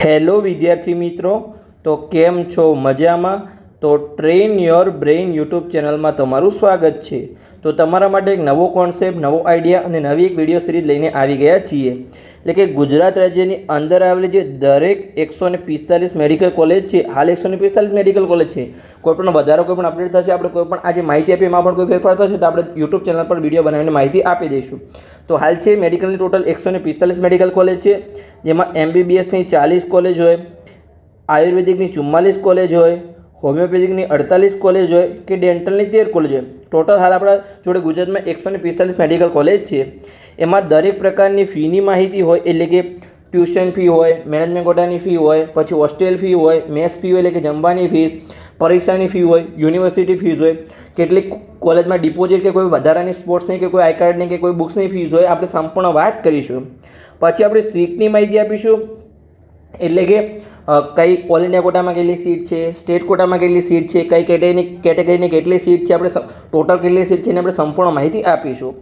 Hello વિદ્યાર્થી મિત્રો, તો કેમ છો? મજામાં? તો ટ્રેન યોર બ્રેઇન યુટ્યુબ ચેનલમાં તમારું સ્વાગત છે। તો તમારા માટે એક નવો કોન્સેપ્ટ, નવો આઈડિયા અને નવી એક વિડીયો સિરીઝ લઈને આવી ગયા છીએ। એટલે કે ગુજરાત રાજ્યની અંદર આવેલી જે દરેક 145 મેડિકલ કોલેજ છે, હાલ 145 મેડિકલ કોલેજ છે, કોઈ પણ વધારો, કોઈ પણ અપડેટ થશે, આપણે કોઈ પણ આજે માહિતી આપીએ, એમાં પણ કોઈ ફેરફાર થશે તો આપણે યુટ્યુબ ચેનલ પર વિડીયો બનાવીને માહિતી આપી દઈશું। તો હાલ છે મેડિકલની ટોટલ 145 મેડિકલ કોલેજ છે, જેમાં MBBSની 40 કોલેજ હોય, આયુર્વેદિકની 44 કોલેજ હોય, હોમિયોપેથિકની 48 કોલેજ હોય કે ડેન્ટલની 13 કોલેજ હોય। ટોટલ હાલ આપણા જોડે ગુજરાતમાં 145 મેડિકલ કોલેજ છે। એમાં દરેક પ્રકારની ફીની માહિતી હોય, એટલે કે ટ્યુશન ફી હોય, મેનેજમેન્ટ કોટાની ફી હોય, પછી હોસ્ટેલ ફી હોય, મેસ ફી હોય એટલે કે જમવાની ફીસ, પરીક્ષાની ફી હોય, યુનિવર્સિટી ફીસ હોય, કેટલીક કોલેજમાં ડિપોઝિટ કે કોઈ વધારાની સ્પોર્ટ્સની કે કોઈ આઈ કાર્ડની કે કોઈ બુક્સની ફીસ હોય, આપણે સંપૂર્ણ વાત કરીશું। પછી આપણે સીટની માહિતી આપીશું, એટલે કે કઈ ઓલ ઇન્ડિયા કોટામાં કેટલી સીટ છે, સ્ટેટ કોટામાં કેટલી સીટ છે, કઈ કેટેગરીની કેટલી સીટ છે, આપણે ટોટલ કેટલી સીટ છે એની આપણે સંપૂર્ણ માહિતી આપીશું।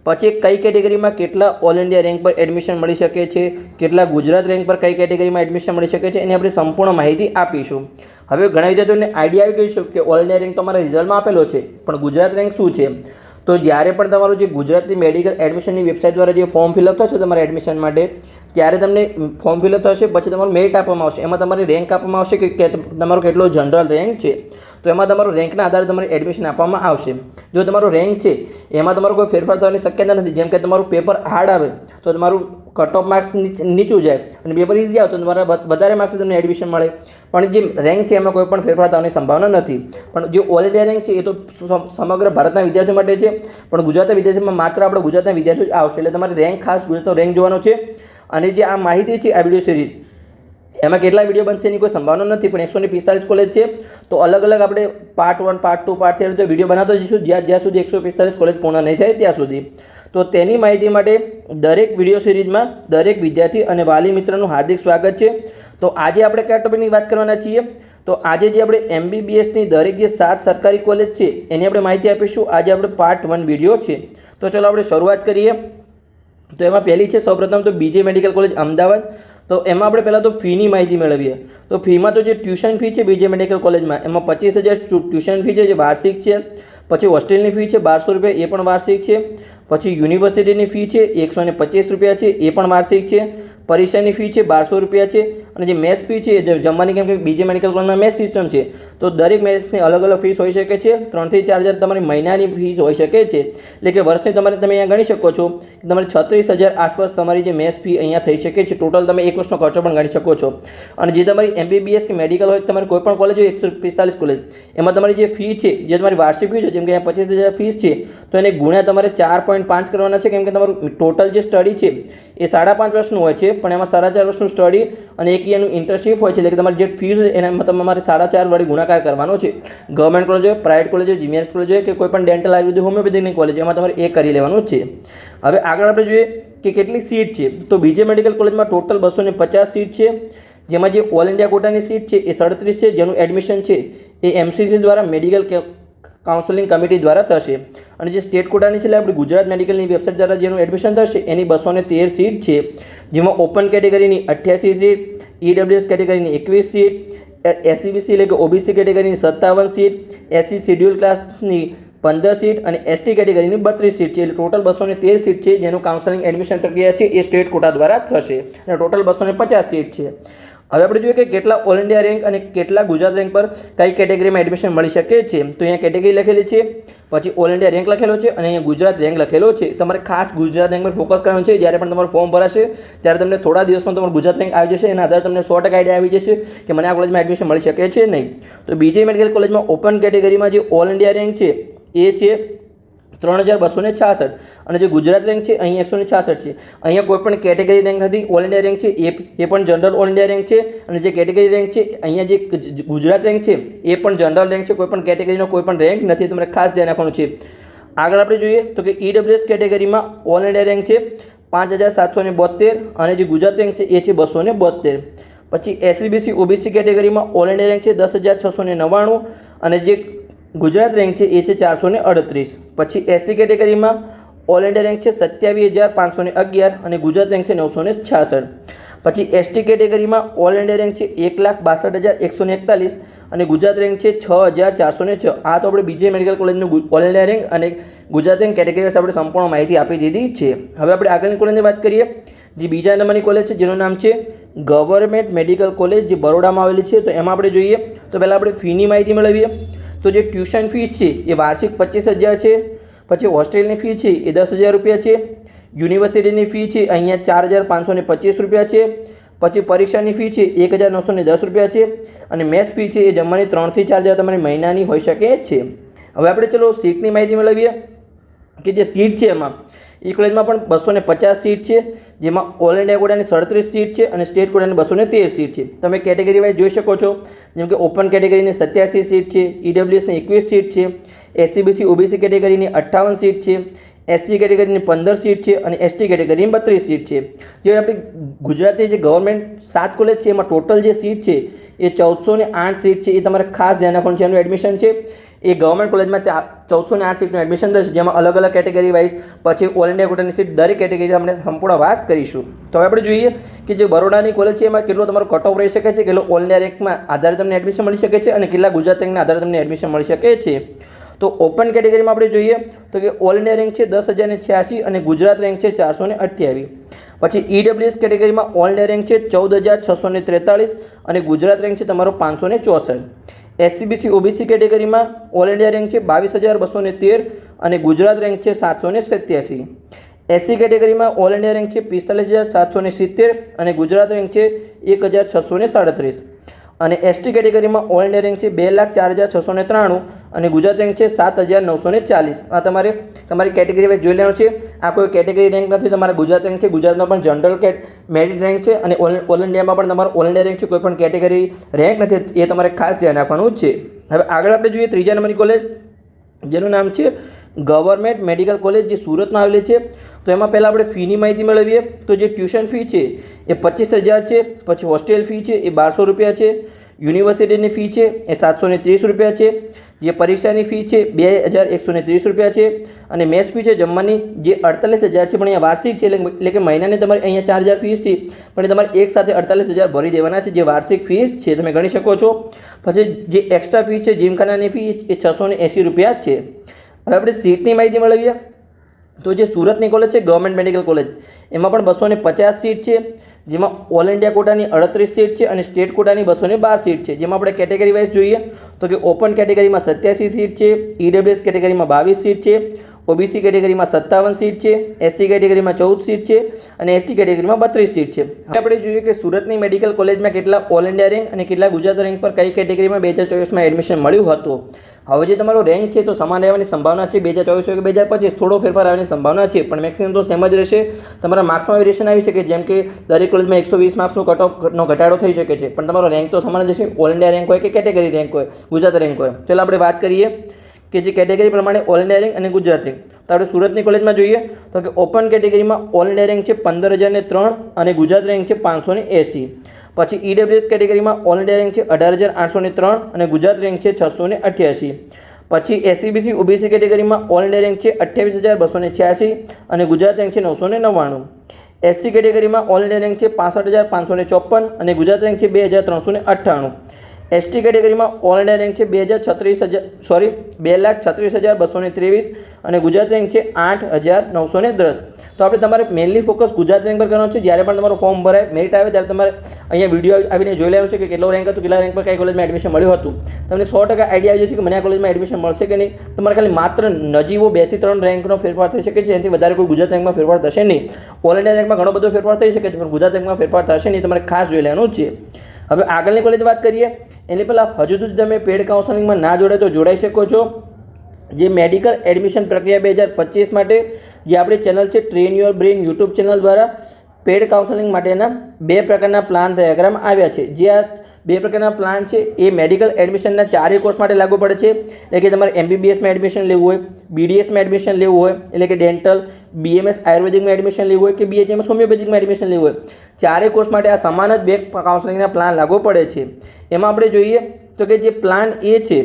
પછી કઈ કેટેગરીમાં કેટલા ઓલ ઇન્ડિયા રેન્ક પર એડમિશન મળી શકે છે, કેટલા ગુજરાત રેન્ક પર કઈ કેટેગરીમાં એડમિશન મળી શકે છે, એની આપણે સંપૂર્ણ માહિતી આપીશું। હવે ઘણા વિદ્યાર્થીઓને આઈડિયા આવી ગયો છે કે ઓલ ઇન્ડિયા રેન્ક તમારા રિઝલ્ટમાં આપેલો છે, પણ ગુજરાત રેન્ક શું છે? તો જ્યારે પણ તમારું જે ગુજરાતની મેડિકલ એડમિશનની વેબસાઇટ દ્વારા જે ફોર્મ ફિલઅપ થશે તમારા એડમિશન માટે, ત્યારે તમને ફોર્મ ફિલઅપ થશે, પછી તમારું મેરિટ આપવામાં આવશે, એમાં તમારી રેન્ક આપવામાં આવશે કે તમારો કેટલો જનરલ રેન્ક છે, તો એમાં તમારો રેન્કના આધારે તમારે એડમિશન આપવામાં આવશે। જો તમારો રેન્ક છે એમાં તમારો કોઈ ફેરફાર થવાની શક્યતા નથી, જેમ કે તમારું પેપર હાર્ડ આવે તો તમારું કટ ઓફ માર્ક્સ નીચું જાય અને પેપર ઇઝી આવે તો તમારા વધારે માર્ક્સ તમને એડમિશન મળે, પણ જે રેન્ક છે એમાં કોઈ પણ ફેરફાર થવાની સંભાવના નથી। પણ જે ઓલ ઇન્ડિયા રેન્ક છે એ તો સમગ્ર ભારતના વિદ્યાર્થીઓ માટે છે, પણ ગુજરાતના વિદ્યાર્થીઓમાં માત્ર આપણા ગુજરાતના વિદ્યાર્થીઓ જ આવશે, એટલે તમારે રેન્ક ખાસ ગુજરાતનો રેન્ક જોવાનો છે। અને જે આ માહિતી છે, આ વિડીયો સિરીઝ એમાં કેટલા વિડીયો બનશે એની કોઈ સંભાવના નથી, પણ 145 કોલેજ છે તો અલગ અલગ આપણે પાર્ટ 1, પાર્ટ 2, પાર્ટ 3 તો વિડીયો બનાવતો જઈશું, જ્યાં સુધી 145 કોલેજ પૂર્ણ નહીં થાય ત્યાં સુધી। તો તેની માહિતી માટે દરેક વિડીયો સિરીઝમાં દરેક વિદ્યાર્થી અને વાલી મિત્રનું હાર્દિક સ્વાગત છે। તો આજે આપણે કયા ટોપિકની વાત કરવાના છીએ? તો આજે જે આપણે MBBSની દરેક જે 7 સરકારી કોલેજ છે એની આપણે માહિતી આપીશું। આજે આપણે પાર્ટ 1 વિડીયો છે, તો ચલો આપણે શરૂઆત કરીએ। તો એમાં પહેલી છે સૌપ્રથમ તો BJ મેડિકલ કોલેજ અમદાવાદ। તો એમાં આપણે પહેલાં તો ફીની માહિતી મેળવીએ। તો ફીમાં તો જે ટ્યુશન ફી છે BJ મેડિકલ કોલેજમાં, એમાં 25,000 ટ્યુશન ફી છે જે વાર્ષિક છે। પછી હોસ્ટેલની ફી છે 1200 રૂપિયા, એ પણ વાર્ષિક છે। પછી યુનિવર્સિટીની ફી છે 125 રૂપિયા છે, એ પણ વાર્ષિક છે। પરીક્ષાની ફી છે 1200 રૂપિયા છે, અને જે મેસ ફી છે જમવાની, કેમ કે BJ મેડિકલ કોલેજમાં મેસ સિસ્ટમ છે તો દરેક મેસની અલગ અલગ ફીસ હોઈ શકે છે। 3 થી 4 હજાર તમારી મહિનાની ફીસ હોઈ શકે છે, એટલે કે વર્ષની તમે અહીંયા ગણી શકો છો કે તમારે 36,000 આસપાસ તમારી જે મેસ ફી અહીંયા થઈ શકે છે। ટોટલ તમે એક વર્ષનો ખર્ચો પણ ગણી શકો છો। અને જે તમારી MBBS કે મેડિકલ હોય, તમારી કોઈ પણ કોલેજ હોય 145 કોલેજ, એમાં તમારી જે ફી છે, જે તમારી વાર્ષિક ફી છે, જેમ કે અહીંયા 25,000 ફીસ છે તો એને ગુણ્યા તમારે 4.5 કરવાના છે, કેમ કે તમારું ટોટલ જે સ્ટડી છે એ 5.5 વર્ષનું હોય છે, પણ એમાં 4.5 વર્ષનું સ્ટડી અને 1 યરનું ઇન્ટર્નશીપ હોય છે, એટલે કે તમારી જે ફીસ છે એનામાં તમારે 4.5 વડે ગુણાકાર કરવાનો છે। ગવર્મેન્ટ કોલેજ હોય, પ્રાઇવેટ કોલેજ હોય, જીએમએસ કોલેજ હોય કે કોઈ પણ ડેન્ટલ, આયુર્વેદિક, હોમિયોપેથિકની કોલેજ, એમાં તમારે એ કરી લેવાનું છે। હવે આગળ આપણે જોઈએ કે કેટલી સીટ છે। તો BJ મેડિકલ કોલેજમાં ટોટલ 250 સીટ છે, જેમાં જે ઓલ ઇન્ડિયા કોટાની સીટ છે એ 37 છે, જેનું એડમિશન છે એ MCC દ્વારા મેડિકલ કાઉન્સેલિંગ કમિટી દ્વારા થશે। અને જે સ્ટેટ કોટાની છે, એટલે આપણે ગુજરાત મેડિકલની વેબસાઇટ દ્વારા જેનું એડમિશન થશે એની 213 સીટ છે, જેમાં ઓપન કેટેગરીની 88 સીટ, EWS કેટેગરીની 21 સીટ, SCBC એટલે કે OBC કેટેગરીની 57 સીટ, SC શેડ્યુલ ક્લાસની 15 સીટ અને ST કેટેગરીની 32 સીટ છે, એટલે ટોટલ 213 સીટ છે, જેનું કાઉન્સેલિંગ એડમિશન પ્રક્રિયા છે એ સ્ટેટ કોટા દ્વારા થશે, અને ટોટલ 250 સીટ છે। હવે આપણે જોઈએ કે કેટલા ઓલ ઇન્ડિયા રેન્ક અને કેટલા ગુજરાત રેન્ક પર કઈ કેટેગરીમાં એડમિશન મળી શકે છે। તો અહીંયા કેટેગરી લખેલી છે, પછી ઓલ ઇન્ડિયા રેન્ક લખેલો છે, અને અહીંયા ગુજરાત રેન્ક લખેલો છે। તમારે ખાસ ગુજરાત રેન્ક પર ફોકસ કરવાનું છે। જ્યારે પણ તમારું ફોર્મ ભરાશે ત્યારે તમને થોડા દિવસમાં તમારું ગુજરાત રેન્ક આવી જશે, એના આધારે તમને 100% આઈડિયા આવી જશે કે મને આ કોલેજમાં એડમિશન મળી શકે છે નહીં। તો BJ મેડિકલ કોલેજમાં ઓપન કેટેગરીમાં જે ઓલ ઇન્ડિયા રેન્ક છે એ છે 3,266, અને જે ગુજરાત રેન્ક છે અહીં 166 છે। અહીંયા કોઈ પણ કેટેગરી રેન્ક નથી, ઓલ ઇન્ડિયા રેન્ક છે એ પણ જનરલ ઓલ ઇન્ડિયા રેન્ક છે, અને જે કેટેગરી રેન્ક છે અહીંયા જે ગુજરાત રેન્ક છે એ પણ જનરલ રેન્ક છે, કોઈ પણ કેટેગરીનો કોઈ પણ રેન્ક નથી, તમારે ખાસ ધ્યાન રાખવાનું છે। આગળ આપણે જોઈએ તો કે EWS કેટેગરીમાં ઓલ ઇન્ડિયા રેન્ક છે 5,772, અને જે ગુજરાત રેન્ક છે એ છે 272। પછી SCBC OBC કેટેગરીમાં ઓલ ઇન્ડિયા રેન્ક છે 10,699, અને જે ગુજરાત રેન્ક છે એ છે 438। પછી SC કેટેગરીમાં ઓલ ઇન્ડિયા રેન્ક છે 27,511, અને ગુજરાત રેન્ક છે 966। પછી એસટી કેટેગરીમાં ઓલ ઇન્ડિયા રેન્ક છે 1,62,141 અને ગુજરાત રેન્ક છે 6,406. આ તો આપણે બીજે મેડિકલ કોલેજનું ઓલ ઇન્ડિયા રેન્ક અને ગુજરાત રેન્ક કેટેગરી વિશે આપણે સંપૂર્ણ માહિતી આપી દીધી છે. હવે આપણે આગળની કોલેજની વાત કરીએ, જે બીજા નંબરની કોલેજ છે જેનું નામ છે ગવર્મેન્ટ મેડિકલ કોલેજ, જે બરોડામાં આવેલી છે. તો એમાં આપણે જોઈએ તો પહેલાં આપણે ફીની માહિતી મેળવીએ. તો જે ટ્યુશન ફીસ છે એ વાર્ષિક 25,000 છે. પછી હોસ્ટેલની ફી છે એ 10,000 રૂપિયા છે. યુનિવર્સિટીની ફી છે અહીંયા 4,525 રૂપિયા છે. પછી પરીક્ષાની ફી છે 1,910 રૂપિયા છે. અને મેસ ફી છે એ જમવાની 3 થી 4 હજાર તમારી મહિનાની હોઈ શકે છે. હવે આપણે ચલો સીટની માહિતી મેળવીએ કે જે સીટ છે એમાં એ કોલેજમાં પણ 250 સીટ છે, જેમાં ઓલ ઇન્ડિયા કોટાની 37 સીટ છે અને સ્ટેટ કોટાની 213 સીટ છે. તમે કેટેગરી વાઇઝ જોઈ શકો છો, જેમ કે ઓપન કેટેગરીની 87 સીટ છે, ઈડબ્લ્યુએસની 21 સીટ છે, એસસીબીસી ઓબીસી કેટેગરીની 58 સીટ છે, એસસી કેટેગરીની 15 સીટ છે અને એસટી કેટેગરીની 32 સીટ છે. જે આપણી ગુજરાતની જે ગવર્મેન્ટ 7 કોલેજ છે એમાં ટોટલ જે સીટ છે એ 1408 સીટ છે. એ તમારે ખાસ ધ્યાન રાખવાનું છે. એનું એડમિશન છે એ ગવર્મેન્ટ કોલેજમાં 1408 સીટનું એડમિશન થશે, જેમાં અલગ અલગ કેટેગરી વાઇઝ પછી ઓલ ઇન્ડિયા કોટાની સીટ દરેક કેટેગરી આપણે સંપૂર્ણ વાત કરીશું. તો હવે આપણે જોઈએ કે જે બરોડાની કોલેજ છે એમાં કેટલો તમારો કટ ઓફ રહી શકે છે, કેટલો ઓલ ઇન્ડિયા રેન્કમાં આધારે તમને એડમિશન મળી શકે છે અને કેટલા ગુજરાત રેન્કના આધારે તમને એડમિશન મળી શકે છે. તો ઓપન કેટેગરીમાં આપણે જોઈએ તો કે ઓલ ઇન્ડિયા રેન્ક છે 10,086 અને ગુજરાત રેન્ક છે 428. પછી ઈડબ્લ્યુએસ કેટેગરીમાં ઓલ ઇન્ડિયા રેન્ક છે 14,643 અને ગુજરાત રેન્ક છે તમારો 564. એસસીબીસી ઓબીસી કેટેગરીમાં ઓલ ઇન્ડિયા રેન્ક છે 22,213 અને ગુજરાત રેન્ક છે 787. એસસી કેટેગરીમાં ઓલ ઇન્ડિયા રેન્ક છે 45,770 અને ગુજરાત રેન્ક છે 1,637. અને એસટી કેટેગરીમાં ઓલ ઇન્ડિયા રેન્ક છે 2,04,693 અને ગુજરાત રેન્ક છે 7,940. આ તમારી કેટેગરી વાઇઝ જોઈ લેવાનું છે. આ કોઈ કેટેગરી રેન્ક નથી, તમારા ગુજરાત રેન્ક છે. ગુજરાતમાં પણ જનરલ મેરિટ રેન્ક છે અને ઓલ ઇન્ડિયામાં પણ તમારો ઓલ ઇન્ડિયા રેન્ક છે. કોઈ પણ કેટેગરી રેન્ક નથી, એ તમારે ખાસ ધ્યાન રાખવાનું છે. હવે આગળ આપણે જોઈએ ત્રીજા નંબરની કોલેજ, જેનું નામ છે ગવર્મેન્ટ મેડિકલ કોલેજ, જે સુરતમાં આવેલી છે. તો એમાં પહેલાં આપણે ફીની માહિતી મેળવીએ. તો જે ટ્યુશન ફી છે એ 25,000 છે. પછી હોસ્ટેલ ફી છે એ 1,200 રૂપિયા છે. યુનિવર્સિટીની ફી છે એ 730 રૂપિયા છે. જે પરીક્ષાની ફી છે 2,130 રૂપિયા છે. અને મેસ ફી છે જમવાની જે 48,000 છે, પણ અહીંયા વાર્ષિક છે, એટલે કે મહિનાની તમારે અહીંયા 4,000 ફીસ છે, પણ એ તમારે એક સાથે 48,000 ભરી દેવાના છે, જે વાર્ષિક ફીસ છે, તમે ગણી શકો છો. પછી જે એક્સ્ટ્રા ફી છે જીમખાનાની ફી એ 680 રૂપિયા છે. હવે આપણે સીટની માહિતી મેળવીએ. તો જે સુરતની કોલેજ છે ગવર્મેન્ટ મેડિકલ કોલેજ, એમાં પણ 250 સીટ છે, જેમાં ઓલ ઇન્ડિયા કોટાની 38 સીટ છે અને સ્ટેટ કોટાની 212 સીટ છે. જેમાં આપણે કેટેગરી વાઇઝ જોઈએ તો કે ઓપન કેટેગરીમાં 87 સીટ છે, ઈડબ્લ્યુએસ કેટેગરીમાં 22 સીટ છે, ઓબીસી કેટેગરીમાં 57 સીટ છે, એસસી કેટેગરીમાં 14 સીટ છે અને એસટી કેટેગરીમાં 32 સીટ છે. હવે આપણે જોઈએ કે સુરતની મેડિકલ કોલેજમાં કેટલા ઓલ ઇન્ડિયા રેન્ક અને કેટલા ગુજરાત રેન્ક પર કઈ કેટેગરીમાં 2024માં એડમિશન મળ્યું હતું. હવે જે તમારો રેન્ક છે તો સમાન રહેવાની સંભાવના છે. 2024 કે 2025 થોડો ફેરફાર આવવાની સંભાવના છે, પણ મેક્સિમમ તો સેમ જ રહેશે. તમારા માર્ક્સમાં વેરિએશન આવી શકે, જેમ કે દરેક કોલેજમાં 120 માર્ક્સનો કટ ઓફનો ઘટાડો થઈ શકે છે, પણ તમારો રેન્ક તો સમાન જ હશે. ઓલ ઇન્ડિયા રેન્ક હોય કે કેટેગરી રેન્ક હોય, ગુજરાત રેન્ક હોય. ચાલો આપણે વાત કરીએ કે જે કેટેગરી પ્રમાણે ઓલ ઇન્ડિયા રેન્ક અને ગુજરાત રેન્ક. તો આપણે સુરતની કોલેજમાં જોઈએ તો કે ઓપન કેટેગરીમાં ઓલ ઇન્ડિયા રેન્ક છે 15,003 અને ગુજરાત રેન્ક છે 580. પછી ઈડબ્લ્યુએસ કેટેગરીમાં ઓલ ઇન્ડિયા રેન્ક છે 18,803 અને ગુજરાત રેન્ક છે 688. પછી એસસીબીસી ઓબીસી કેટેગરીમાં ઓલ ઇન્ડિયા રેન્ક છે 28,286 અને ગુજરાત રેન્ક છે 999. એસસી કેટેગરીમાં ઓલ ઇન્ડિયા રેન્ક છે 65,554 અને ગુજરાત રેન્ક છે 2,398. એસટી કેટેગરીમાં ઓલ ઇન્ડિયા રેન્ક છે 2,36,223 અને ગુજરાત રેન્ક છે 8,910. તો આપણે તમારે મેઇનલી ફોકસ ગુજરાત રેન્ક પર કરવાનું છે. જ્યારે પણ તમારું ફોર્મ ભરાય, મેરિટ આવે, ત્યારે તમારે અહીંયા વિડીયો આવીને જોઈ લેવાનું છે કે કેટલો રેન્ક હતું, કેટલા રેન્ક પર કઈ કોલેજમાં એડમિશન મળ્યું હતું. તમને 100% આઈડિયા આવી જશે કે મને આ કોલેજમાં એડમિશન મળશે કે નહીં. તમારે ખાલી માત્ર નજીવો 2 થી 3 રેન્કનો ફેરફાર થઈ શકે છે, એનાથી વધારે કોઈ ગુજરાત રેન્કમાં ફેરફાર થશે નહીં. ઓલ ઇન્ડિયા રેન્કમાં ઘણો બધો ફેરફાર થઈ શકે છે, પણ ગુજરાત રેન્કમાં ફેરફાર થશે નહીં. તમારે ખાસ જોઈ લેવાનું છે. હવે આગળની કોલેજ વાત કરીએ એટલે પહેલાં હજુ સુધી તમે પેડ કાઉન્સેલિંગમાં ના જોડાય તો જોડાઈ શકો છો. જે મેડિકલ એડમિશન પ્રક્રિયા 2025 માટે જે આપણી ચેનલ છે train your brain YouTube channel દ્વારા પેડ કાઉન્સેલિંગ માટેના 2 પ્રકારના પ્લાન તૈયાર કરવામાં આવ્યા છે. જે આ 2 પ્રકારના પ્લાન છે એ મેડિકલ એડમિશનના 4 કોર્સ માટે લાગુ પડે છે. એટલે કે તમારે MBBSમાં એડમિશન લેવું હોય, BDSમાં એડમિશન લેવું હોય, એટલે કે ડેન્ટલ, BMS આયુર્વેદિકમાં એડમિશન લેવું હોય કે BHMS હોમિયોપેથિકમાં એડમિશન લેવું હોય, 4 કોર્સ માટે આ સમાન જ 2 કાઉન્સેલિંગના પ્લાન લાગુ પડે છે. એમાં આપણે જોઈએ તો કે જે પ્લાન એ છે,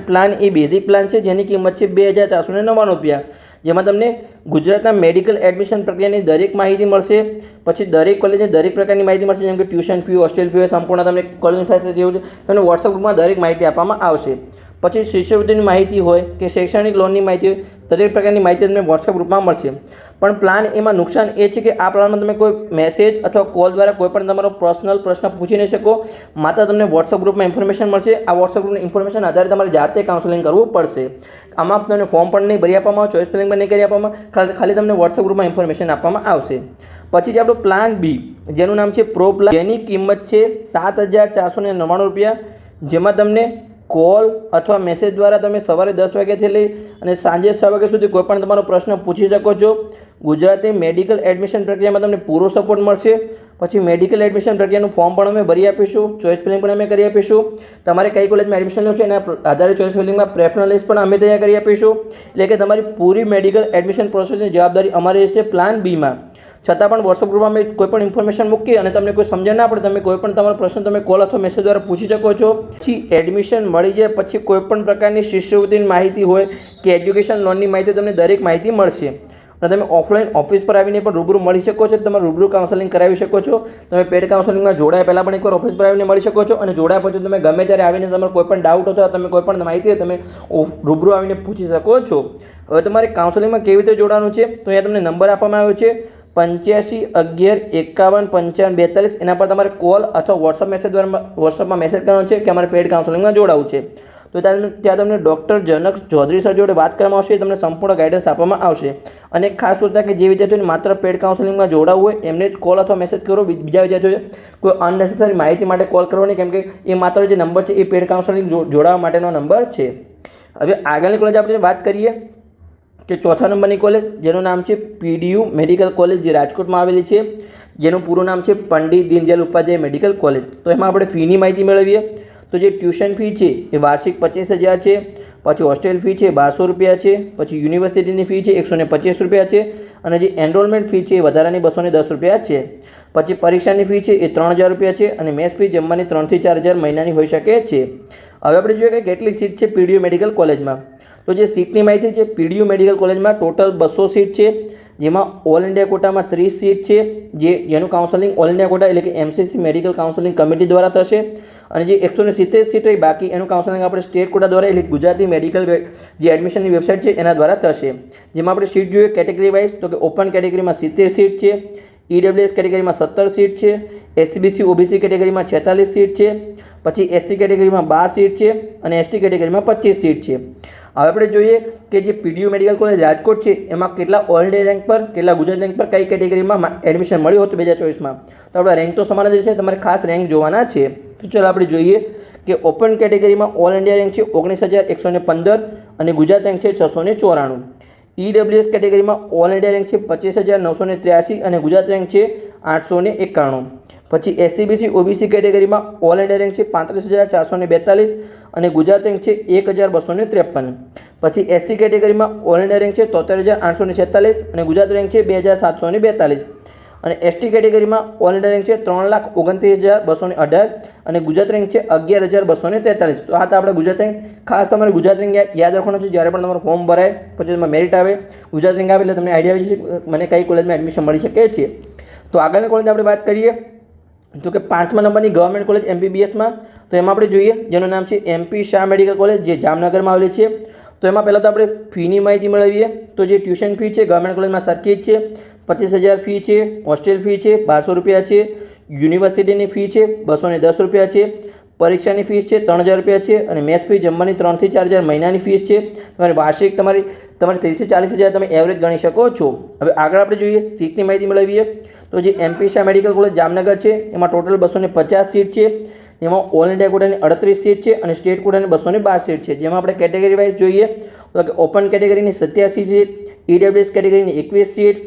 પ્લાન એ બેઝિક પ્લાન છે, જેની કિંમત છે 2,499 રૂપિયા. જેમાં તમને ગુજરાતના મેડિકલ એડમિશન પ્રક્રિયાની દરેક માહિતી મળશે, પછી દરેક કોલેજની દરેક પ્રકારની માહિતી મળશે, જેમ કે ટ્યુશન ફી, હોસ્ટેલ ફી, સંપૂર્ણ તમને કોલેજની ફેસિલિટી જેવું છે તમને વોટ્સઅપ ગ્રુપમાં દરેક માહિતી આપવામાં આવશે. પછી શિષ્યવૃત્તિની માહિતી હોય કે શૈક્ષણિક લોનની માહિતી હોય, દરેક પ્રકારની માહિતી તમને વોટ્સઅપ ગ્રુપમાં મળશે. પણ પ્લાન એમાં નુકસાન એ છે કે આ પ્લાનમાં તમે કોઈ મેસેજ અથવા કોલ દ્વારા કોઈ પણ તમારો પર્સનલ પ્રશ્ન પૂછી નહીં શકો. માત્ર તમને વોટ્સઅપ ગ્રુપમાં ઇન્ફોર્મેશન મળશે. આ વોટ્સઅપ ગ્રુપની ઇન્ફોર્મેશન આધારે તમારે જાતે કાઉન્સેલિંગ કરવું પડશે. આમાં તમને ફોર્મ પણ નહીં ભરી આપવામાં આવે, ચોઇસ ફિલિંગ પણ નહીં કરી આપવામાં, ખાલી તમને વોટ્સઅપ ગ્રુપમાં ઇન્ફોર્મેશન આપવામાં આવશે. પછી જે આપણો પ્લાન બી, જેનું નામ છે પ્રો પ્લાન, જેની કિંમત છે 7,499 રૂપિયા, જેમાં તમને કોલ અથવા મેસેજ દ્વારા તમે સવારે 10 વાગ્યાથી લઈ અને સાંજે 6 વાગ્યા સુધી કોઈ પણ તમારો પ્રશ્ન પૂછી શકો છો. ગુજરાતી મેડિકલ એડમિશન પ્રક્રિયામાં તમને પૂરો સપોર્ટ મળશે. પછી મેડિકલ એડમિશન પ્રક્રિયાનું ફોર્મ પણ અમે ભરી આપીશું, ચોઇસ ફિલિંગ પણ અમે કરી આપીશું. તમારે કઈ કોલેજમાં એડમિશન લેવું છે એના આધારે ચોઇસ ફિલિંગમાં પ્રેફરન્સ લિસ્ટ પણ અમે તૈયાર કરી આપીશું. એટલે કે તમારી પૂરી મેડિકલ એડમિશન પ્રોસેસની જવાબદારી અમારી રહેશે પ્લાન બીમાં. છતાં પણ વોટ્સઅપ ગ્રુપમાં અમે કોઈ પણ ઇન્ફોર્મેશન મૂકી અને તમને કોઈ સમજણ ના પડે, તમે કોઈ પણ તમારો પ્રશ્ન તમે કોલ અથવા મેસેજ દ્વારા પૂછી શકો છો. પછી એડમિશન મળી જાય પછી કોઈ પણ પ્રકારની શિષ્યવૃત્તિની માહિતી હોય કે એજ્યુકેશન લોનની માહિતી તમને દરેક માહિતી મળશે. અને તમે ઓફલાઈન ઓફિસ પર આવીને પણ રૂબરૂ મળી શકો છો, તમે રૂબરૂ કાઉન્સેલિંગ કરાવી શકો છો. તમે પેડ કાઉન્સેલિંગમાં જોડાયા પહેલાં પણ એકવાર ઓફિસ પર આવીને મળી શકો છો, અને જોડાયા પછી તમે ગમે ત્યારે આવીને તમારો કોઈ પણ ડાઉટ હતો, તમે કોઈ પણ માહિતી તમે રૂબરૂ આવીને પૂછી શકો છો. હવે તમારે કાઉન્સેલિંગમાં કેવી રીતે જોડાવાનું છે તો અહીંયા તમને નંબર આપવામાં આવ્યો છે 8511515542. એના પર તમારે કોલ અથવા વોટ્સઅપ મેસેજ દ્વારા વોટ્સઅપમાં મેસેજ કરવાનો છે કે અમારે પેડ કાઉન્સેલિંગમાં જોડાવું છે. તો ત્યાં તમને ડૉક્ટર જનક ચૌધરી સર જોડે વાત કરવામાં આવશે, તમને સંપૂર્ણ ગાઈડન્સ આપવામાં આવશે. અને ખાસ સૂચના કે જે વિદ્યાર્થીઓને માત્ર પેડ કાઉન્સેલિંગમાં જોડાવવું હોય એમને જ કોલ અથવા મેસેજ કરો. બીજા વિદ્યાર્થીઓએ કોઈ અનનેસેસરી માહિતી માટે કોલ કરવો નહીં, કેમ કે એ માત્ર જે નંબર છે એ પેડ કાઉન્સેલિંગ જોડાવા માટેનો નંબર છે. હવે આગળની કોલેજ આપણે વાત કરીએ કે ચોથા નંબરની કોલેજ, જેનું નામ છે PDU મેડિકલ કોલેજ, જે રાજકોટમાં આવેલી છે, જેનું પૂરું નામ છે પંડિત દીનદયાળ ઉપાધ્યાય મેડિકલ કોલેજ. તો એમાં આપણે ફીની માહિતી મેળવીએ તો જે ટ્યુશન ફી છે એ વાર્ષિક 25,000 છે. પછી હોસ્ટેલ ફી છે 1200 રૂપિયા છે. પછી યુનિવર્સિટીની ફી છે 125 રૂપિયા છે. અને જે એનરોલમેન્ટ ફી છે એ વધારાની 210 રૂપિયા છે. પછી પરીક્ષાની ફી છે એ 3,000 રૂપિયા છે. અને મેસ ફી જમવાની 3,000 થી 4,000 મહિનાની હોઈ શકે છે. હવે આપણે જોઈએ કે કેટલી સીટ છે PDU મેડિકલ કોલેજમાં. તો જે સીટની માહિતી છે, PDU મેડિકલ કોલેજમાં ટોટલ 200 સીટ છે, જેમાં ઓલ ઇન્ડિયા કોટામાં 30 સીટ છે, જેનું કાઉન્સેલિંગ ઓલ ઇન્ડિયા કોટા એટલે કે MCC મેડિકલ કાઉન્સેલિંગ કમિટી દ્વારા થશે. અને જે 170 સીટ રહી બાકી એનું કાઉન્સેલિંગ આપણે સ્ટેટ કોટા દ્વારા એટલે ગુજરાતી મેડિકલ જે એડમિશનની વેબસાઇટ છે એના દ્વારા થશે. જેમાં આપણે સીટ જોઈએ કેટેગરી વાઇઝ તો કે ઓપન કેટેગરીમાં 70 સીટ છે, EWS કેટેગરીમાં 17 સીટ છે, SCBC OBC કેટેગરીમાં 46 સીટ છે, પછી SC કેટેગરીમાં 12 સીટ છે અને ST કેટેગરીમાં 25 સીટ છે. હવે આપણે જોઈએ કે જે PDU મેડિકલ કોલેજ રાજકોટ છે એમાં કેટલા ઓલ ઇન્ડિયા રેન્ક પર, કેટલા ગુજરાત રેન્ક પર, કઈ કેટેગરીમાં એડમિશન મળ્યું હતું 2024માં. તો આપણા રેન્ક તો સમાન જ છે, તમારે ખાસ રેન્ક જોવાના છે. તો ચાલો આપણે જોઈએ કે ઓપન કેટેગરીમાં ઓલ ઇન્ડિયા રેન્ક છે 19,115 અને ગુજરાત રેન્ક છે 694. EWS કેટેગરીમાં ઓલ ઇન્ડિયા રેન્ક છે 25,983 અને ગુજરાત રેન્ક છે 891. પછી SCBC OBC કેટેગરીમાં ઓલ ઇન્ડિયા રેન્ક છે 35,442 અને ગુજરાત રેન્ક છે 1,253. પછી SC કેટેગરીમાં ઓલ ઇન્ડિયા રેન્ક છે 73,846 અને ગુજરાત રેન્ક છે 2,742. અને ST કેટેગરીમાં ઓલ ઇન્ડિયા રેન્ક છે 3,29,218 અને ગુજરાત રેન્ક છે 11,243. તો આ તો આપણે ગુજરાત રેન્ક, ખાસ તમારે ગુજરાત રેન્ક યાદ રાખવાનો છે. જ્યારે પણ તમારું ફોર્મ ભરાય પછી તમારે મેરિટ આવે, ગુજરાત રેન્ક આવે એટલે તમને આઈડિયા આવી જશે મને કઈ કોલેજમાં એડમિશન મળી શકે છે. તો આગળની કોલેજ આપણે વાત કરીએ તો કે 5મા નંબરની ગવર્મેન્ટ કોલેજ MBBSમાં. તો એમાં આપણે જોઈએ જેનું નામ છે MP શાહ મેડિકલ કોલેજ, જે જામનગરમાં આવેલી છે. તો એમાં પહેલાં તો આપણે ફીની માહિતી મેળવીએ તો જે ટ્યુશન ફી છે ગવર્મેન્ટ કોલેજમાં સરખી જ છે, 25,000 ફી છે. હોસ્ટેલ ફી છે 1200 રૂપિયા છે. યુનિવર્સિટીની ફી છે 210 રૂપિયા છે. પરીક્ષાની ફીસ છે 3,000 રૂપિયા છે અને મેસ ફી જમવાની 3,000 થી 4,000 મહિનાની ફીસ છે. તમારી વાર્ષિક તમારી 30,000 થી 40,000 તમે એવરેજ ગણી શકો છો. હવે આગળ આપણે જોઈએ સીટની માહિતી મેળવીએ તો જે MP Shah medical college Jamnagar છે એમાં ટોટલ 250 સીટ છે. એમાં ઓલ ઇન્ડિયા કોટાની 38 સીટ છે અને સ્ટેટ કોટાની 212 સીટ છે. જેમાં આપણે કેટેગરી વાઇઝ જોઈએ તો કે ઓપન કેટેગરીની 87 સીટ, EWS કેટેગરીની 21 સીટ,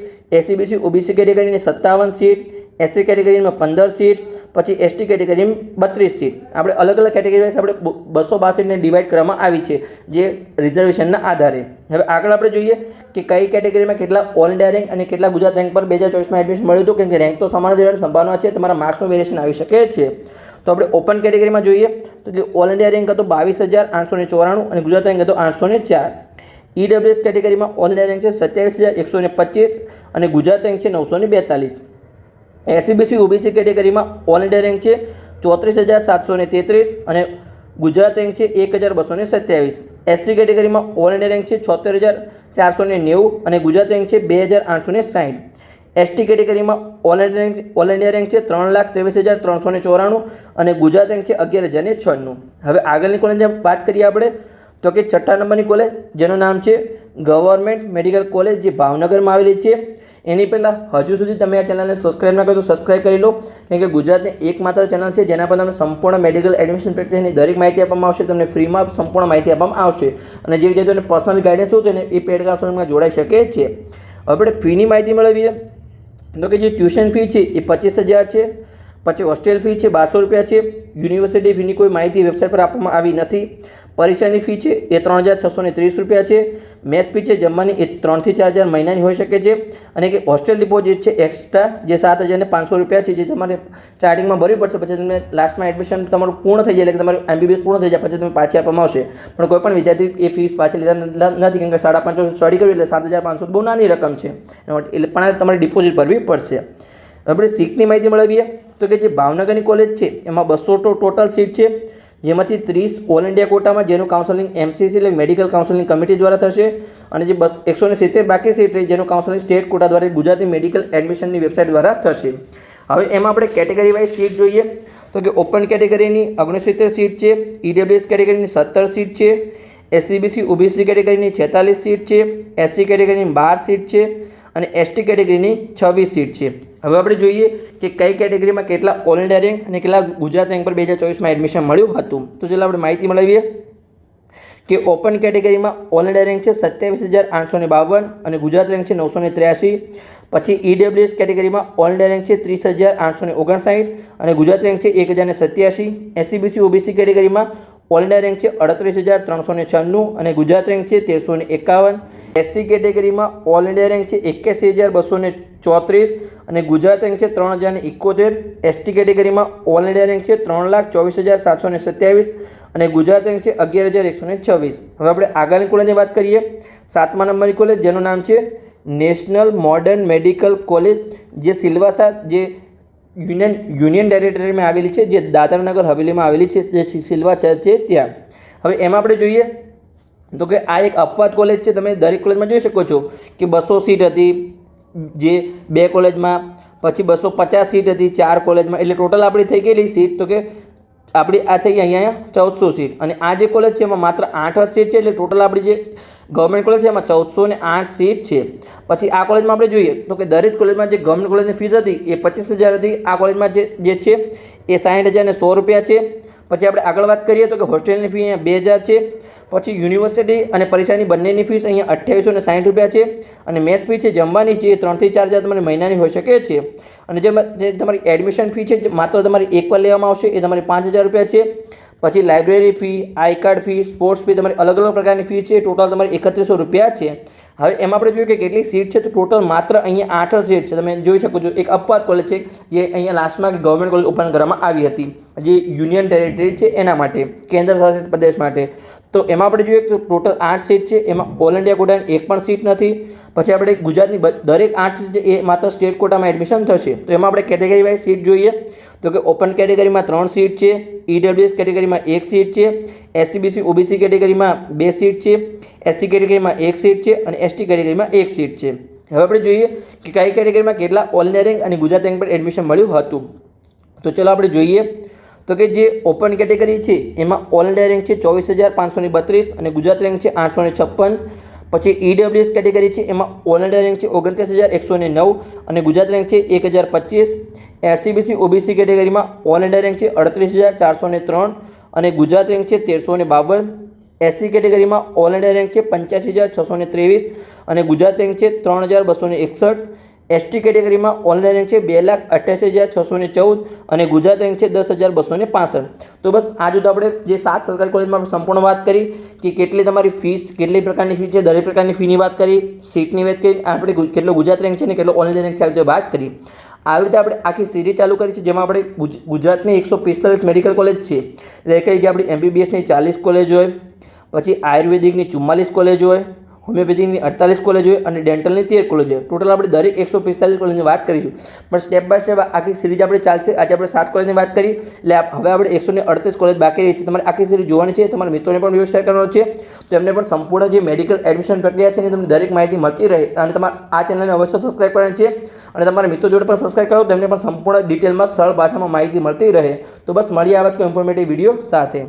SCBC OBC કેટેગરીની 57 સીટ, SC કેટેગરીમાં 15 સીટ, પછી ST કેટેગરીમાં 32 સીટ. આપણે અલગ અલગ કેટેગરી વાઇઝ આપણે 262 સીટને ડિવાઈડ કરવામાં આવી છે જે રિઝર્વેશનના આધારે. હવે આગળ આપણે જોઈએ કે કઈ કેટેગરીમાં કેટલા ઓલ ઇન્ડિયા રેન્ક અને કેટલા ગુજરાત રેન્ક પર 2024માં એડમિશન મળ્યું હતું, કેમ કે રેન્ક તો સમાન જ રહેવાની સંભાવના છે, તમારા માર્ક્સનું વેરિએશન આવી શકે છે. તો આપણે ઓપન કેટેગરીમાં જોઈએ તો કે ઓલ ઇન્ડિયા રેન્ક હતો 22,894 અને ગુજરાત રેન્ક હતો 804. ઈડબ્લ્યુએસ કેટેગરીમાં ઓલ ઇન્ડિયા રેન્ક છે 27,125 અને ગુજરાત રેન્ક છે 942. એસસીબીસી ઓબીસી કેટેગરીમાં ઓલ ઇન્ડિયા રેન્ક છે 34,733 અને ગુજરાત રેન્ક છે 1,227. એસસી કેટેગરીમાં ઓલ ઇન્ડિયા રેન્ક છે 76,490 અને ગુજરાત રેન્ક છે 2,860. એસટી કેટેગરીમાં ઓલ ઇન્ડિયા રેન્ક છે 3,23,394 અને ગુજરાત રેન્ક છે 11,096. હવે આગળની કોલેજની વાત કરીએ આપણે તો કે છઠ્ઠા નંબરની કોલેજ જેનું નામ છે ગવર્મેન્ટ મેડિકલ કોલેજ, જે ભાવનગરમાં આવેલી છે. એની પહેલાં હજુ સુધી તમે આ ચેનલને સબસ્ક્રાઈબ ના કરો તો સબસ્ક્રાઈબ કરી લો, કેમ કે ગુજરાતની એકમાત્ર ચેનલ છે જેના પર તમને સંપૂર્ણ મેડિકલ એડમિશન પ્રક્રિયાની દરેક માહિતી આપવામાં આવશે, તમને ફ્રીમાં સંપૂર્ણ માહિતી આપવામાં આવશે અને જે રીતે તમને પર્સનલ ગાઈડન્સ હોતું ને એ પેડ કાઉન્સેલિંગમાં જોડાઈ શકે છે. હવે આપણે ફીની માહિતી મેળવીએ તો કે જે ટ્યુશન ફી છે એ 25,000 છે. પછી હોસ્ટેલ ફી છે 1200 રૂપિયા છે. યુનિવર્સિટી ફીની કોઈ માહિતી વેબસાઇટ પર આપવામાં આવી નથી. પરીક્ષાની ફી છે એ 3,630 રૂપિયા છે. મેસ ફી છે જમવાની એ 3,000 થી 4,000 મહિનાની હોઈ શકે છે. અને કે હોસ્ટેલ ડિપોઝિટ છે એક્સ્ટ્રા જે 7,500 રૂપિયા છે, જે તમારે સ્ટાર્ટિંગમાં ભરવી પડશે, પછી તમને લાસ્ટમાં એડમિશન તમારું પૂર્ણ થઈ જાય એટલે કે તમારું MBBS પૂર્ણ થઈ જાય પછી તમે પાછી આપવામાં આવશે. પણ કોઈ પણ વિદ્યાર્થી એ ફીસ પાછી લીધા નથી, કેમ કે 550 સ્ટડી કર્યું એટલે 7,500 બહુ નાની રકમ છે, એટલે પણ તમારે ડિપોઝિટ ભરવી પડશે. આપણે સીટની માહિતી મેળવીએ તો કે જે ભાવનગરની કોલેજ છે એમાં 200 ટોટલ સીટ છે, જેમાંથી 30 ઓલ ઇન્ડિયા કોટામાં જેનું કાઉન્સેલિંગ MCC એટલે મેડિકલ કાઉન્સેલિંગ કમિટી દ્વારા થશે અને જે 170 બાકી સીટ રહી જેનું કાઉન્સેલિંગ સ્ટેટ કોટા દ્વારા ગુજરાતી મેડિકલ એડમિશનની વેબસાઇટ દ્વારા થશે. હવે એમાં આપણે કેટેગરી વાઇઝ સીટ જોઈએ તો કે ઓપન કેટેગરીની 69 સીટ છે, ઈડબ્લ્યુએસ કેટેગરીની 17 સીટ છે, એસસીબીસી ઓબીસી કેટેગરીની 46 સીટ છે, એસસી કેટેગરીની 12 સીટ છે અને એસટી કેટેગરીની 26 સીટ છે. હવે આપણે જોઈએ કે કઈ કેટેગરીમાં કેટલા ઓલ ઇન્ડિયા રેન્ક અને કેટલા ગુજરાત રેન્ક પર 2024માં એડમિશન મળ્યું હતું. તો ચાલો આપણે માહિતી મેળવીએ કે ઓપન કેટેગરીમાં ઓલ ઇન્ડિયા રેન્ક છે 27,852 અને ગુજરાત રેન્ક છે 983. પછી ઈડબ્લ્યુએસ કેટેગરીમાં ઓલ ઇન્ડિયા રેન્ક છે 30,859 અને ગુજરાત રેન્ક છે 1,087. એસસીબીસી ઓબીસી કેટેગરીમાં ઓલ ઇન્ડિયા રેન્ક છે 38,396 અને ગુજરાત રેન્ક છે 1,351. એસસી કેટેગરીમાં ઓલ ઇન્ડિયા રેન્ક છે 81,234 અને ગુજરાત રેન્ક છે 3,071. એસટી કેટેગરીમાં ઓલ ઇન્ડિયા રેન્ક છે 3,24,727 અને ગુજરાત રેન્ક છે 11,126. હવે આપણે આગળની કોલેજની વાત કરીએ, 7મા નંબરની કોલેજ જેનું નામ છે નેશનલ મોડર્ન મેડિકલ કોલેજ, જે સિલવાસા જે યુનિયન ટેરેટરીમાં આવેલી છે, જે દાદરાનગર હવેલીમાં આવેલી છે, જે સિલવાસા છે ત્યાં. હવે એમાં આપણે જોઈએ તો કે આ એક અપવાદ કોલેજ છે. તમે દરેક કોલેજમાં જોઈ શકો છો કે 200 સીટ હતી જે 2 કોલેજમાં, પછી 250 સીટ હતી 4 કોલેજમાં, એટલે ટોટલ આપણી થઈ ગયેલી સીટ તો કે આપણી આ થઈ ગઈ અહીંયા 1400 સીટ. અને આ જે કોલેજ છે એમાં માત્ર 8 સીટ છે, એટલે ટોટલ આપણી જે ગવર્મેન્ટ કોલેજ છે એમાં 1408 સીટ છે. પછી આ કોલેજમાં આપણે જોઈએ તો કે દરેક કોલેજમાં જે ગવર્મેન્ટ કોલેજની ફીસ હતી એ 25,000 હતી. આ કોલેજમાં જે છે એ 60,100 રૂપિયા છે. પછી આપણે આગળ વાત કરીએ તો કે હોસ્ટેલની ફી અહીંયા 2,000 છે. પછી યુનિવર્સિટી અને પરીક્ષાની બંનેની ફીસ અહીંયા 2860 રૂપિયા છે અને મેસ ફી છે જમવાની છે એ 3,000 થી 4,000 તમારી મહિનાની હોઈ શકે છે. અને જે તમારી એડમિશન ફી છે માત્ર તમારી એકવાર લેવામાં આવશે એ તમારી 5,000 રૂપિયા છે. પછી library fee, I card fee, sports fee, તમારી અલગ અલગ પ્રકારની ફી છે, ટોટલ તમારી 3100 રૂપિયા છે. હવે એમાં આપણે જોઈએ કે કેટલી સીટ છે, તો ટોટલ માત્ર અહીંયા 8 સીટ છે. તમે જોઈ શકો છો એક અપવાદ કોલેજ છે જે અહીંયા લાસ્ટમાં ગવર્મેન્ટ કોલેજ ઓપન કરવામાં આવી હતી, જે યુનિયન ટેરેટરી છે એના માટે, કેન્દ્ર શાસિત પ્રદેશ માટે. તો એમાં આપણે જોઈએ તો ટોટલ 8 સીટ છે, એમાં ઓલ ઇન્ડિયા કોટાની એક પણ સીટ નથી. પછી આપણે ગુજરાતની દરેક 8 સીટ છે એ માત્ર સ્ટેટ કોટામાં એડમિશન થશે. તો એમાં આપણે કેટેગરી વાઇઝ સીટ જોઈએ તો કે ઓપન કેટેગરીમાં 3 સીટ છે, ઈડબ્લ્યુએસ કેટેગરીમાં 1 સીટ છે, એસસીબીસી ઓબીસી કેટેગરીમાં 2 સીટ છે, એસસી કેટેગરીમાં 1 સીટ છે અને એસટી કેટેગરીમાં 1 સીટ છે. હવે આપણે જોઈએ કે કઈ કેટેગરીમાં કેટલા ઓલ ઇન્ડિયા રેન્ક અને ગુજરાત રેન્ક પર એડમિશન મળ્યું હતું. તો ચલો આપણે જોઈએ તો કે જે ઓપન કેટેગરી છે એમાં ઓલ ઇન્ડિયા રેન્ક છે 24,532 અને ગુજરાત રેન્ક છે 856. પછી ઈડબ્લ્યુએસ કેટેગરી છે એમાં ઓલ ઇન્ડિયા રેન્ક છે 29,109 અને ગુજરાત રેન્ક છે 1,025. એસસીબીસી ઓબીસી કેટેગરીમાં ઓલ ઇન્ડિયા રેન્ક છે 38,403 અને ગુજરાત રેન્ક છે 1,352. એસસી કેટેગરીમાં ઓલ ઇન્ડિયા રેન્ક છે 85,623 અને ગુજરાત રેન્ક છે 3,261. એસટી કેટેગરીમાં ઓલ ઇન્ડિયા રેન્ક છે 2,88,614 અને ગુજરાત રેન્ક છે 10,265. તો બસ આ જો આપણે જે 7 સરકારી કોલેજમાં સંપૂર્ણ વાત કરી કે કેટલી તમારી ફીસ, કેટલી પ્રકારની ફી છે, દરેક પ્રકારની ફીની વાત કરી, સીટની વાત કરી, આપણે કેટલો ગુજરાત રેન્ક છે ને કેટલો ઓલ ઇન્ડિયા રેન્ક છે આવી રીતે વાત કરી. આવી રીતે આપણે આખી સિરીઝ ચાલુ કરી છે જેમાં આપણે ગુજરાતની 145 મેડિકલ કોલેજ છે, એટલે કે જે આપણી MBBSની 40 કોલેજ હોય, પછી આયુર્વેદિકની 44 કોલેજ હોય, હોમિયોપેથિકની 48 કોલેજ હોય અને ડેન્ટલની 13 કોલેજ હોય. ટોટલ આપણે દરેક 145 કોલેજની વાત કરીશું, પણ સ્ટેપ બાય સ્ટેપ આખી સિરીઝ આપણે ચાલશે. આજે આપણે 7 કોલેજની વાત કરી, એટલે હવે આપણે 138 કોલેજ બાકી રહી છે. તમારે આખી સિરીઝ જોવાની છે, તમારા મિત્રોને પણ વિડીયો શેર કરવાનો છે, તો એમને પણ સંપૂર્ણ જે મેડિકલ એડમિશન પ્રક્રિયા છે એની તમને દરેક માહિતી મળતી રહે. અને તમારે આ ચેનલને અવશ્ય સબસ્ક્રાઈબ કરવાની છે, અને તમારા મિત્રો જોડે પણ સબસ્ક્રાઈબ કરો, તેમને પણ સંપૂર્ણ ડિટેલમાં સરળ ભાષામાં માહિતી મળતી રહે. તો બસ મળીએ આવા કોઈ ઇન્ફોર્મેટિવ વિડીયો સાથે.